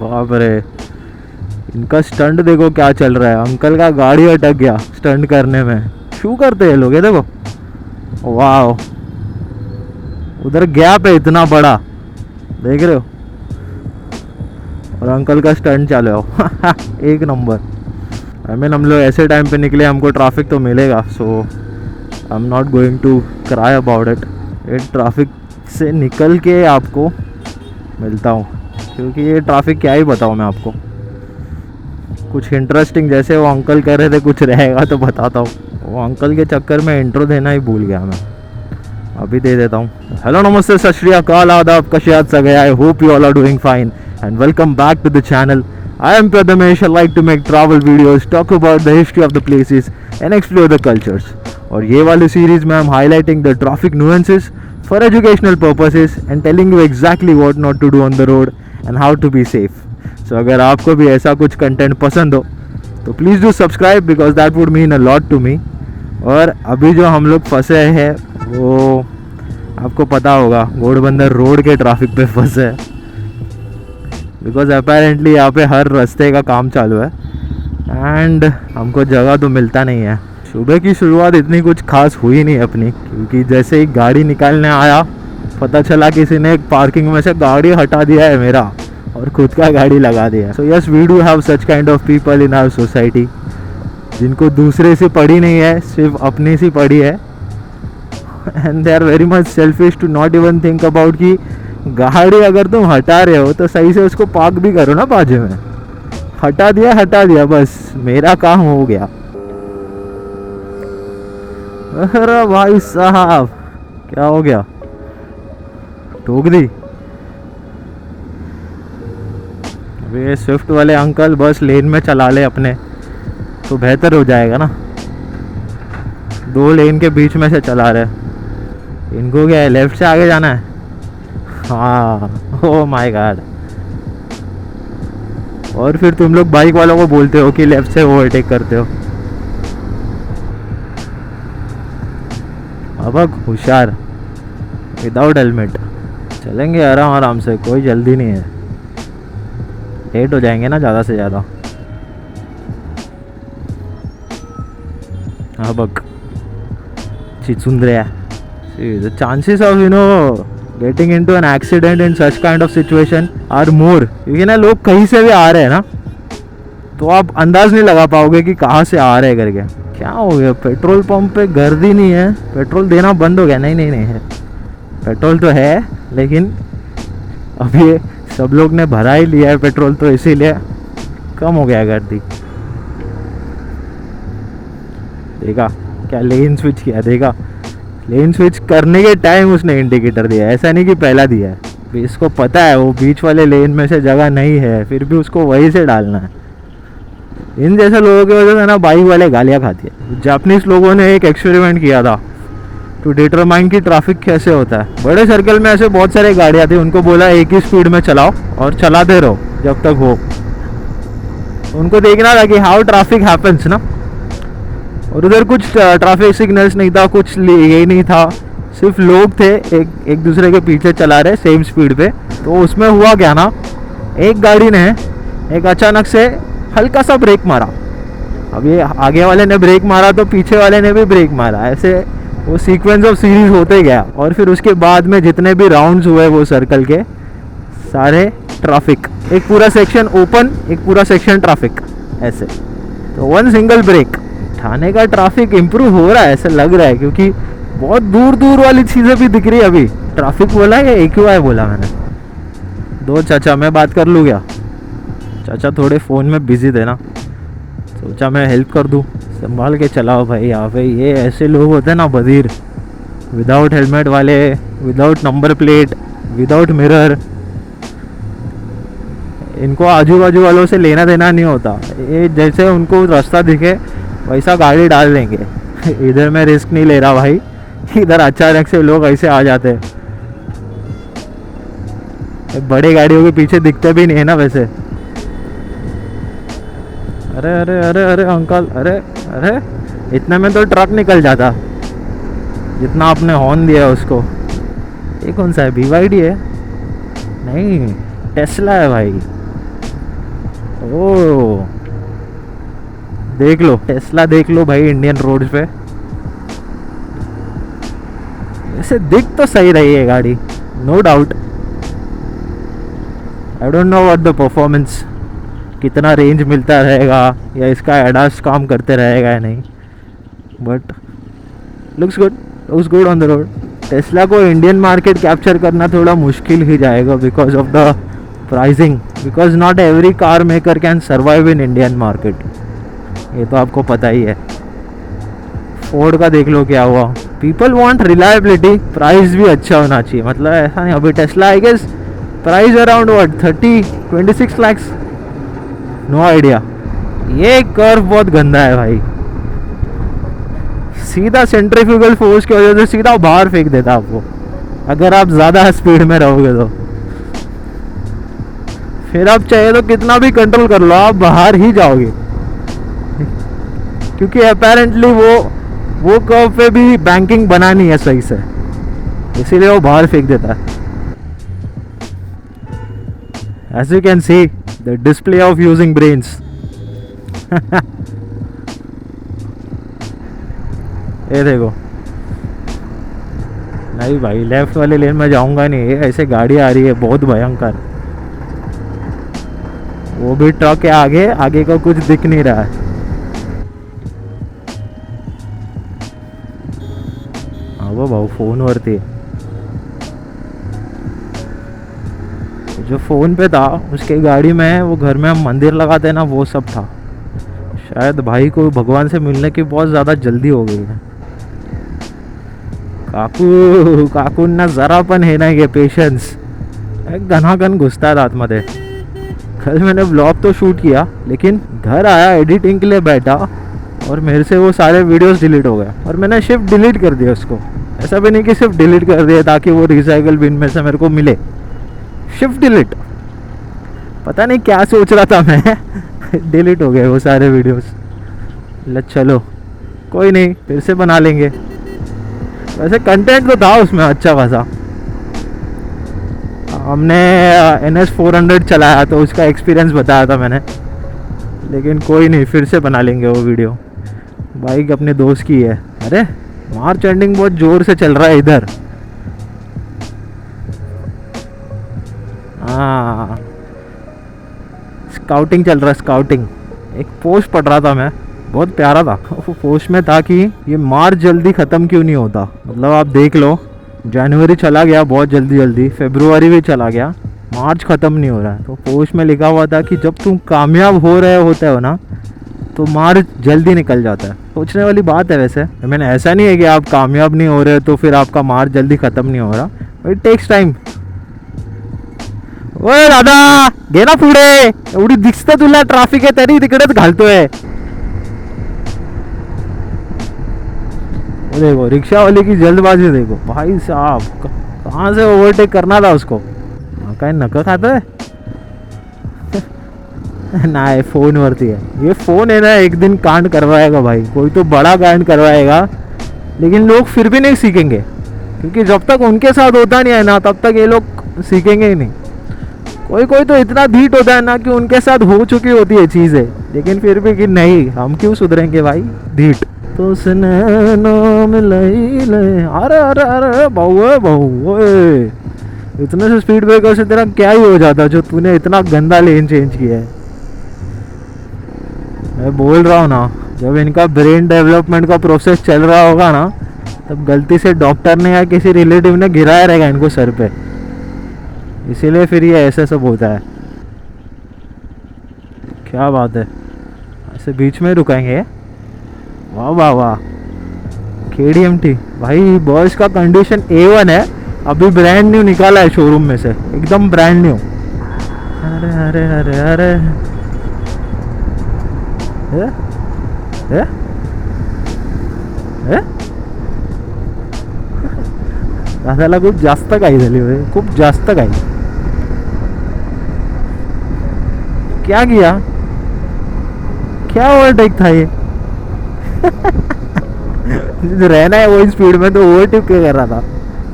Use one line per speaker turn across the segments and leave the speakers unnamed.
बाप रे, इनका स्टंट देखो क्या चल रहा है। अंकल का गाड़ी अटक गया स्टंट करने में। शू करते हैं लोग, ये देखो, वाह, उधर गैप है इतना बड़ा, देख रहे हो, और अंकल का स्टंट चालू है। एक नंबर। आई मीन हम लोग ऐसे टाइम पे निकले, हमको ट्रैफिक तो मिलेगा, so I am not going to cry about it. ये ट्रैफिक से निकल के आपको मिलता हूँ, क्योंकि ये ट्रैफिक क्या ही बताऊँ मैं आपको, कुछ इंटरेस्टिंग जैसे वो अंकल कह रहे थे कुछ रहेगा तो बताता हूँ। वो अंकल के चक्कर में इंट्रो देना ही भूल गया मैं, अभी दे देता हूँ। हेलो, नमस्ते, सत श्री अकाल, आदाब, कशे आहात सगळे? I hope you all are doing fine and welcome back to the channel. I am Pradhamesh. I like to make travel videos, talk about the history of the places and explore the cultures. और ये वाली series में I'm highlighting the traffic nuances for educational purposes and telling you exactly what not to do on the road and how to be safe. So अगर आपको भी ऐसा कुछ content पसंद हो तो please do subscribe because that would mean a lot to me. और अभी जो हम लोग फंसे हैं वो आपको पता होगा, घोड़बंदर रोड के ट्रैफिक पे फंसे हैं बिकॉज अपेरेंटली यहाँ पे हर रास्ते का काम चालू है एंड हमको जगह तो मिलता नहीं है. सुबह की शुरुआत इतनी कुछ खास हुई नहीं अपनी, क्योंकि जैसे ही गाड़ी निकालने आया पता चला किसी ने एक पार्किंग में से गाड़ी हटा दिया है मेरा और खुद का गाड़ी लगा दिया. So yes, we do have such kind of people in our society जिनको दूसरे से पड़ी नहीं है, सिर्फ अपनी सी पड़ी है. And they are very much selfish to not even think about कि गाड़ी अगर तुम हटा रहे हो तो सही से उसको पार्क भी करो ना बाजू में. हटा दिया बस, मेरा काम हो गया. अरे भाई साहब, क्या हो गया, ठोक दी. अभी ये स्विफ्ट वाले अंकल बस लेन में चला ले अपने तो बेहतर हो जाएगा ना. दो लेन के बीच में से चला रहे, इनको क्या है, लेफ्ट से आगे जाना है. हाँ, ओह माय गॉड. और फिर तुम लोग बाइक वालों को बोलते हो कि लेफ्ट से ओवरटेक करते हो. अब होशियार, विदाउट हेलमेट चलेंगे आराम से, कोई जल्दी नहीं है. लेट हो जाएंगे ना ज़्यादा से ज़्यादा. हाँ बक चिचुंद्रे. The chances of getting into an accident in such kind of situation are more, क्योंकि ना लोग कहीं से भी आ रहे हैं ना, तो आप अंदाज नहीं लगा पाओगे कि कहाँ से आ रहे करके. क्या हो गया, पेट्रोल पंप पे गर्दी नहीं है, पेट्रोल देना बंद हो गया? नहीं है, पेट्रोल तो है लेकिन अभी सब लोग ने भरा ही लिया है पेट्रोल, तो इसीलिए कम हो गया गर्दी. देखा क्या, लेन स्विच किया, देखा लेन स्विच करने के टाइम उसने इंडिकेटर दिया, ऐसा नहीं कि पहला दिया है. इसको पता है वो बीच वाले लेन में से जगह नहीं है, फिर भी उसको वहीं से डालना है. इन जैसे लोगों की वजह से ना बाइक वाले गालियाँ खाती है. जापानीज लोगों ने एक एक्सपेरिमेंट किया था टू डिटरमाइन कि ट्रैफिक कैसे होता है. बड़े सर्कल में ऐसे बहुत सारे गाड़ियाँ थी, उनको बोला एक ही स्पीड में चलाओ और चलाते रहो जब तक हो. उनको देखना था कि हाउ ट्रैफिक हैपन्स ना. और उधर कुछ ट्रैफिक सिग्नल्स नहीं था, कुछ ये नहीं था, सिर्फ लोग थे एक दूसरे के पीछे चला रहे सेम स्पीड पे. तो उसमें हुआ क्या ना, एक गाड़ी ने एक अचानक से हल्का सा ब्रेक मारा. अब ये आगे वाले ने ब्रेक मारा तो पीछे वाले ने भी ब्रेक मारा, ऐसे वो सीक्वेंस ऑफ सीरीज होते गया. और फिर उसके बाद में जितने भी राउंड्स हुए वो सर्कल के सारे ट्रैफिक, एक पूरा सेक्शन ओपन, एक पूरा सेक्शन ट्रैफिक, ऐसे. तो वन सिंगल ब्रेक, ठाणे का ट्रैफिक इम्प्रूव हो रहा है ऐसा लग रहा है, क्योंकि बहुत दूर वाली चीज़ें भी दिख रही है. अभी ट्रैफिक बोला या AQI बोला मैंने? दो चाचा, मैं बात कर लूँ क्या? चाचा थोड़े फ़ोन में बिजी थे ना, सोचा मैं हेल्प कर दूँ. संभाल के चलाओ भाई, यहाँ पे ये ऐसे लोग होते हैं ना बधिर, विदाउट हेलमेट वाले, without number plate, without mirror. इनको आजू बाजू वालों से लेना देना नहीं होता. ये जैसे उनको रास्ता दिखे वैसा गाड़ी डाल देंगे. इधर मैं रिस्क नहीं ले रहा भाई, इधर अचानक से लोग ऐसे आ जाते हैं. बड़े गाड़ियों के पीछे दिखते भी नहीं है ना वैसे. अरे अंकल, अरे इतने में तो ट्रक निकल जाता जितना आपने हॉर्न दिया है उसको. ये कौन सा है, BYD है? नहीं, टेस्ला है भाई. ओ देख लो टेस्ला, देख लो भाई इंडियन रोड्स पे। वैसे दिख तो सही रही है गाड़ी, no doubt. I don't know what the performance, कितना रेंज मिलता रहेगा या इसका एडास काम करते रहेगा या नहीं, but looks good on the road. Tesla को इंडियन मार्केट कैप्चर करना थोड़ा मुश्किल ही जाएगा because of the pricing, because not every car maker can survive in Indian market, ये तो आपको पता ही है। फोर्ड का देख लो क्या हुआ, पीपल वांट रिलायबिलिटी, प्राइस भी अच्छा होना चाहिए, मतलब ऐसा नहीं। अभी Tesla I guess price around what 26 lakhs, no idea. ये कर्व बहुत गंदा है भाई, सीधा सेंट्रीफ्यूगल फोर्स की वजह से सीधा बाहर फेंक देता आपको, अगर आप ज़्यादा स्पीड में रहोगे तो। फिर आप चाहे तो कितना भी कंट्रोल कर लो, आप बाहर ही जाओगे, क्योंकि अपेरेंटली वो कर्व पे भी बैंकिंग बनानी है सही से, इसीलिए वो बाहर फेंक देता है। As you can see, the display of using brains. ये देखो, नहीं भाई लेफ्ट वाले लेन में जाऊंगा नहीं, ऐसे गाड़ी आ रही है बहुत भयंकर, वो भी ट्रक है, आगे का कुछ दिख नहीं रहा है। हाँ वो भाऊ फोन वरती है, जो फ़ोन पे था उसके गाड़ी में, वो घर में हम मंदिर लगाते हैं ना, वो सब था। शायद भाई को भगवान से मिलने की बहुत ज़्यादा जल्दी हो गई है। काकू ना ज़रा पण हे नाही, पेशेंस घनाघन घुसता है आतमध्ये। कल मैंने ब्लॉग तो शूट किया, लेकिन घर आया एडिटिंग के लिए बैठा और मेरे से वो सारे वीडियोस डिलीट हो गए, और मैंने सिर्फ डिलीट कर दिया उसको। ऐसा भी नहीं कि सिर्फ डिलीट कर दिया ताकि वो रिसाइकल बिन में से मेरे को मिले, शिफ्ट डिलीट, पता नहीं क्या सोच रहा था मैं। डिलीट हो गए वो सारे वीडियोस। चलो कोई नहीं, फिर से बना लेंगे। वैसे कंटेंट तो था उसमें अच्छा खासा। हमने NS 400 चलाया तो उसका एक्सपीरियंस बताया था मैंने, लेकिन कोई नहीं, फिर से बना लेंगे वो वीडियो। बाइक अपने दोस्त की है। अरे मार्च एंडिंग बहुत ज़ोर से चल रहा है इधर। हाँ स्काउटिंग चल रहा है, स्काउटिंग। एक पोस्ट पढ़ रहा था मैं, बहुत प्यारा था। वो पोस्ट में था कि ये मार्च जल्दी ख़त्म क्यों नहीं होता। मतलब आप देख लो, जनवरी चला गया बहुत जल्दी, फरवरी भी चला गया, मार्च ख़त्म नहीं हो रहा है। तो पोस्ट में लिखा हुआ था कि जब तुम कामयाब हो रहे होते हो ना, तो मार्च जल्दी निकल जाता है। सोचने वाली बात है वैसे। मैंने ऐसा नहीं है कि आप कामयाब नहीं हो रहे तो फिर आपका मार्च जल्दी ख़त्म नहीं हो रहा, इट टेक्स टाइम। ओए दादा घे ना पुढे, एवढी दिसतं तुला ट्रॅफिक आहे तरी तिकडेच घालतोय। देखो रिक्शा वाले की जल्दबाजी देखो भाई साहब, कहाँ से ओवरटेक करना था उसको। काय नका खाता है। ना फोन वरती है, ये फोन है ना एक दिन कांड करवाएगा भाई, कोई तो बड़ा कांड करवाएगा, लेकिन लोग फिर भी नहीं सीखेंगे, क्योंकि जब तक उनके साथ होता नहीं है ना तब तक ये लोग सीखेंगे ही नहीं। कोई तो इतना धीट होता है ना कि उनके साथ हो चुकी होती है चीज़ें, लेकिन फिर भी कि नहीं हम क्यों सुधरेंगे भाई, धीट। तो नाम अरे अरे अरे बहु इतने से स्पीड ब्रेकर से तेरा क्या ही हो जाता जो तूने इतना गंदा लेन चेंज किया है। मैं बोल रहा हूँ ना, जब इनका ब्रेन डेवलपमेंट का प्रोसेस चल रहा होगा ना, तब गलती से डॉक्टर ने या किसी रिलेटिव ने गिराया रहेगा इनको सर पे, इसीलिए फिर ये ऐसे सब होता है। क्या बात है, ऐसे बीच में रुकाएंगे। वाह वाह वाह, KDMT भाई, बस का कंडीशन A1 है, अभी ब्रांड न्यू निकाला है शोरूम में से, एकदम ब्रांड न्यू। अरे अरे अरे अरे ए? दादाला खूप जास्त काही झाली होय, खूप जास्त काही। क्या किया, क्या ओवरटेक था ये। रहना है वही स्पीड में तो ओवरटेक क्या कर रहा था।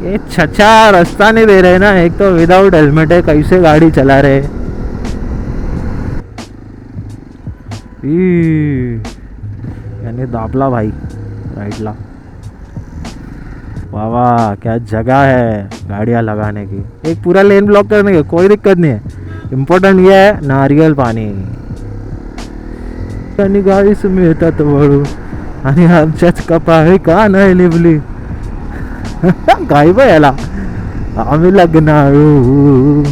ये छछा रास्ता नहीं दे रहे ना, एक तो विदाउट हेलमेट है, कैसे गाड़ी चला रहे। यानी दाबला भाई राइटला। वाह वाह, क्या जगह है गाड़ियाँ लगाने की। एक पूरा लेन ब्लॉक करने की कोई दिक्कत नहीं है, इम्पोर्टेंट ये है नारियल पाणी आणि गाईस मिळतात वळू आणि आमच्याच कपाळी का नाही लिवली गाई बा याला आम्ही लग्नाळू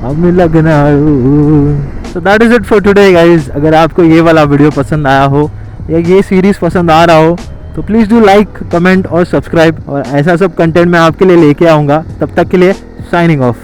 आम्ही लग्नाळू। So that is it for today guys. अगर आपको ये वाला वीडियो पसंद आया हो या ये सीरीज़ पसंद आ रहा हो तो प्लीज़ डू लाइक, कमेंट और सब्सक्राइब, और ऐसा सब कंटेंट मैं आपके लिए लेके आऊँगा। तब तक के लिए साइनिंग ऑफ।